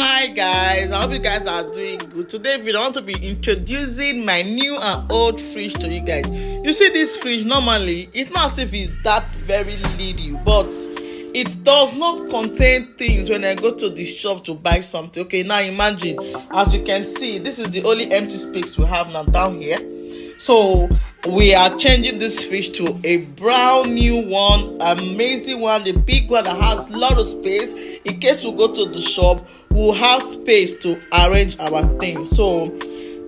Hi guys, I hope you guys are doing good. Today we want to be introducing my new and old fridge to you guys. You see this fridge, normally it's not as if it's that very little, but it does not contain things when I go to the shop to buy something. Okay, now imagine, as you can see, this is the only empty space we have now down here. So we are changing this fridge to a brand new one, amazing one, the big one that has a lot of space. In case we go to the shop, we'll have space to arrange our things. So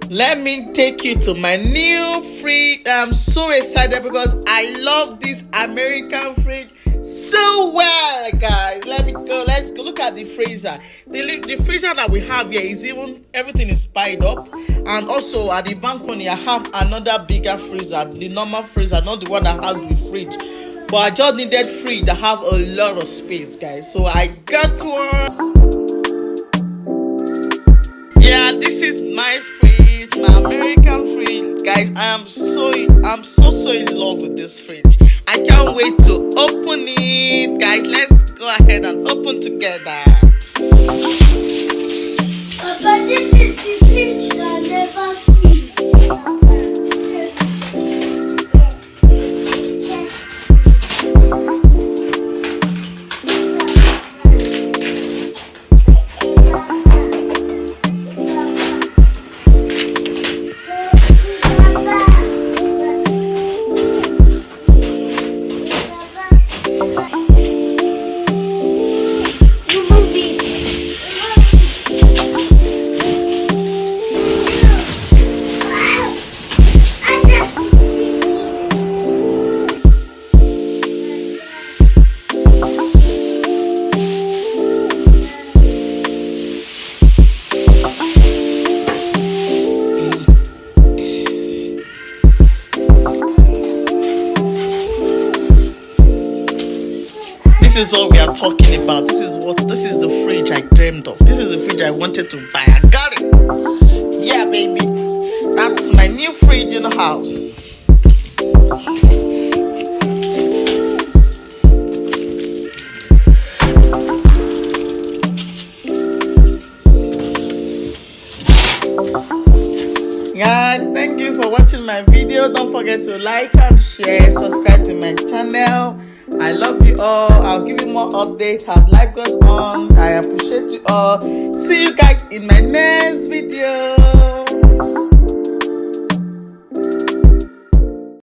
let me take you to my new fridge. I'm so excited because I love this American fridge so well, guys. Let's go look at the freezer. The freezer that we have here is even, everything is piled up. And also at the balcony I have another bigger freezer, the normal freezer, not the one that has the fridge. But I just needed fridge that have a lot of space, guys. So I got one. Yeah, this is my fridge, my American fridge, guys. I'm so in love with this fridge. I can't wait to open it, guys. Let's go ahead and open together. But this is the fridge I never see. This is what we are talking about. This is the fridge I dreamed of. This is the fridge I wanted to buy. I got it. Yeah, baby. That's my new fridge in the house. Guys, thank you for watching my video. Don't forget to like and share, subscribe to my channel. I love you all. I'll give you more updates as life goes on. I appreciate you all. See you guys in my next video.